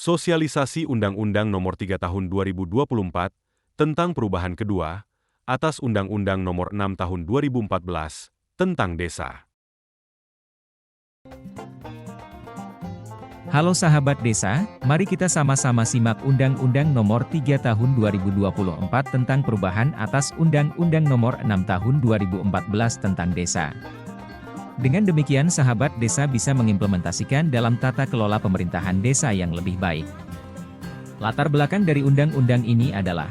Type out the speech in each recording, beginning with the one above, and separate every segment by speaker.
Speaker 1: Sosialisasi Undang-Undang Nomor 3 Tahun 2024 tentang perubahan kedua atas Undang-Undang Nomor 6 Tahun 2014 tentang Desa.
Speaker 2: Halo sahabat desa, mari kita sama-sama simak Undang-Undang Nomor 3 Tahun 2024 tentang perubahan atas Undang-Undang Nomor 6 Tahun 2014 tentang Desa. Dengan demikian sahabat desa bisa mengimplementasikan dalam tata kelola pemerintahan desa yang lebih baik. Latar belakang dari undang-undang ini adalah: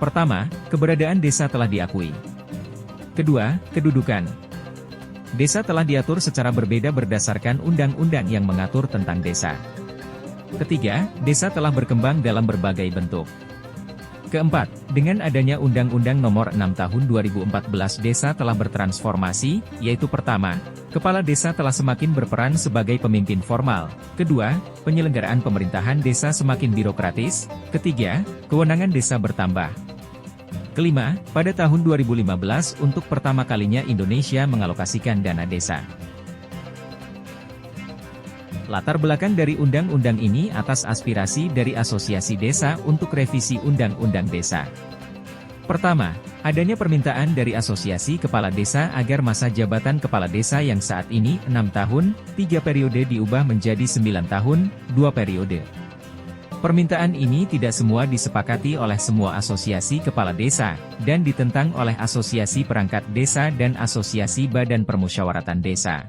Speaker 2: pertama, keberadaan desa telah diakui. Kedua, kedudukan. Desa telah diatur secara berbeda berdasarkan undang-undang yang mengatur tentang desa. Ketiga, desa telah berkembang dalam berbagai bentuk. Keempat, dengan adanya Undang-Undang Nomor 6 Tahun 2014 desa telah bertransformasi, yaitu pertama, kepala desa telah semakin berperan sebagai pemimpin formal. Kedua, penyelenggaraan pemerintahan desa semakin birokratis. Ketiga, kewenangan desa bertambah. Kelima, pada tahun 2015 untuk pertama kalinya Indonesia mengalokasikan dana desa. Latar belakang dari undang-undang ini atas aspirasi dari Asosiasi Desa untuk revisi Undang-Undang Desa. Pertama, adanya permintaan dari Asosiasi Kepala Desa agar masa jabatan Kepala Desa yang saat ini 6 tahun, 3 periode diubah menjadi 9 tahun, 2 periode. Permintaan ini tidak semua disepakati oleh semua asosiasi kepala desa, dan ditentang oleh Asosiasi Perangkat Desa dan Asosiasi Badan Permusyawaratan Desa.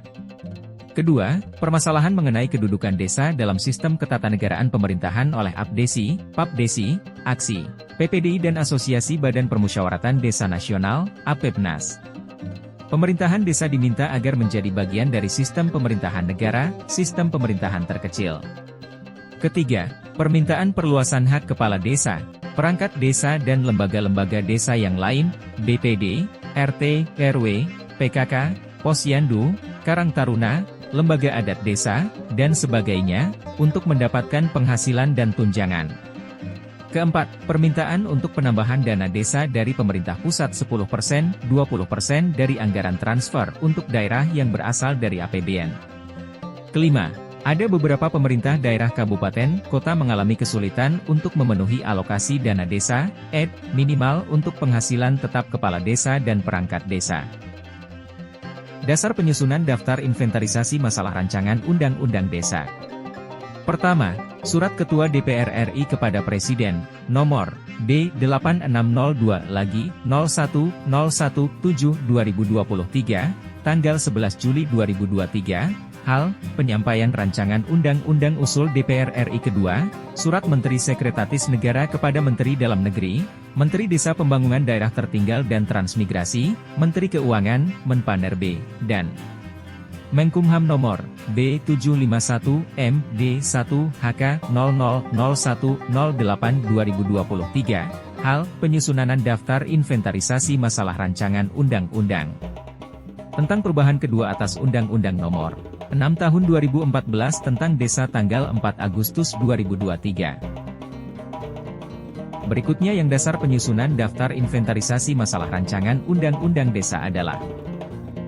Speaker 2: Kedua, permasalahan mengenai kedudukan desa dalam sistem ketatanegaraan pemerintahan oleh APDESI, PAPDESI, AKSI, PPDI dan Asosiasi Badan Permusyawaratan Desa Nasional, APEPNAS. Pemerintahan desa diminta agar menjadi bagian dari sistem pemerintahan negara, sistem pemerintahan terkecil. Ketiga, permintaan perluasan hak kepala desa, perangkat desa dan lembaga-lembaga desa yang lain, BPD, RT, RW, PKK, Posyandu, Karang Taruna, lembaga adat desa, dan sebagainya, untuk mendapatkan penghasilan dan tunjangan. Keempat, permintaan untuk penambahan dana desa dari pemerintah pusat 10%, 20% dari anggaran transfer untuk daerah yang berasal dari APBN. Kelima, ada beberapa pemerintah daerah kabupaten, kota mengalami kesulitan untuk memenuhi alokasi dana desa, minimal untuk penghasilan tetap kepala desa dan perangkat desa. Dasar penyusunan daftar inventarisasi masalah rancangan Undang-Undang Desa. Pertama, Surat Ketua DPR RI kepada Presiden, nomor B8662-01-01-7-2023, tanggal 11 Juli 2023, hal, penyampaian rancangan Undang-Undang Usul DPR RI kedua, Surat Menteri Sekretaris Negara kepada Menteri Dalam Negeri, Menteri Desa Pembangunan Daerah Tertinggal dan Transmigrasi, Menteri Keuangan, Menpan-RB, dan Menkumham nomor B751-MD1-HK000108-2023, hal, penyusunan daftar inventarisasi masalah rancangan undang-undang tentang perubahan kedua atas Undang-Undang Nomor 6 Tahun 2014 tentang Desa tanggal 4 Agustus 2023. Berikutnya yang dasar penyusunan daftar inventarisasi masalah rancangan Undang-Undang Desa adalah: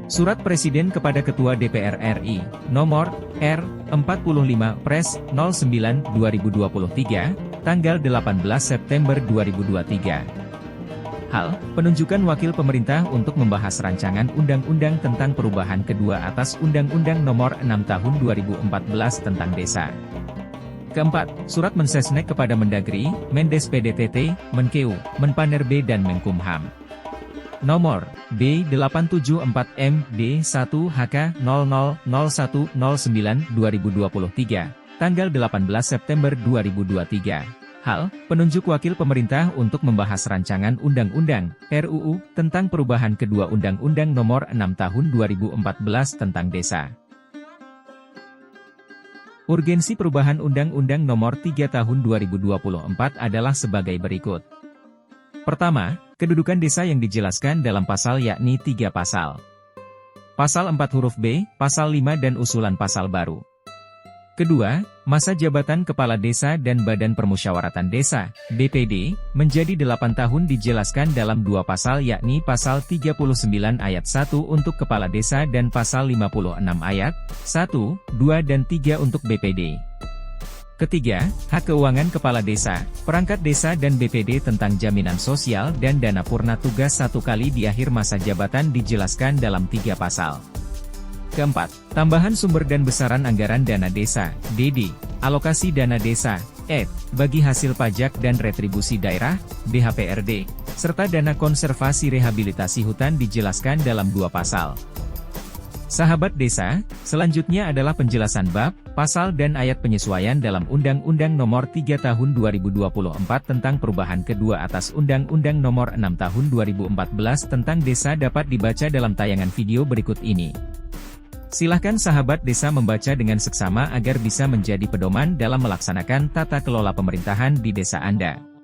Speaker 2: Surat Presiden kepada Ketua DPR RI, nomor R45/09/2023, tanggal 18 September 2023. Hal, penunjukan wakil pemerintah untuk membahas rancangan undang-undang tentang perubahan kedua atas Undang-Undang Nomor 6 Tahun 2014 tentang Desa. Keempat, Surat Mensesnek kepada Mendagri, Mendes PDTT, Menkeu, Menpan-RB dan Menkumham. Nomor B874-MD1-HK000109-2023, tanggal 18 September 2023. Hal, penunjuk wakil pemerintah untuk membahas rancangan undang-undang, RUU, tentang perubahan kedua Undang-Undang Nomor 6 Tahun 2014 tentang Desa. Urgensi perubahan Undang-Undang Nomor 3 Tahun 2024 adalah sebagai berikut. Pertama, kedudukan desa yang dijelaskan dalam pasal yakni 3 pasal. Pasal 4 huruf B, pasal 5 dan usulan pasal baru. Kedua, masa jabatan Kepala Desa dan Badan Permusyawaratan Desa, BPD, menjadi 8 tahun dijelaskan dalam 2 pasal yakni pasal 39 ayat 1 untuk Kepala Desa dan pasal 56 ayat 1, 2 dan 3 untuk BPD. Ketiga, hak keuangan kepala desa, perangkat desa dan BPD tentang jaminan sosial dan dana purna tugas 1 kali di akhir masa jabatan dijelaskan dalam 3 pasal. Keempat, tambahan sumber dan besaran anggaran dana desa, DD, alokasi dana desa, ED, bagi hasil pajak dan retribusi daerah, BHPRD, serta dana konservasi rehabilitasi hutan dijelaskan dalam 2 pasal. Sahabat desa, selanjutnya adalah penjelasan bab, pasal dan ayat penyesuaian dalam Undang-Undang Nomor 3 Tahun 2024 tentang perubahan kedua atas Undang-Undang Nomor 6 Tahun 2014 tentang desa dapat dibaca dalam tayangan video berikut ini. Silahkan sahabat desa membaca dengan seksama agar bisa menjadi pedoman dalam melaksanakan tata kelola pemerintahan di desa Anda.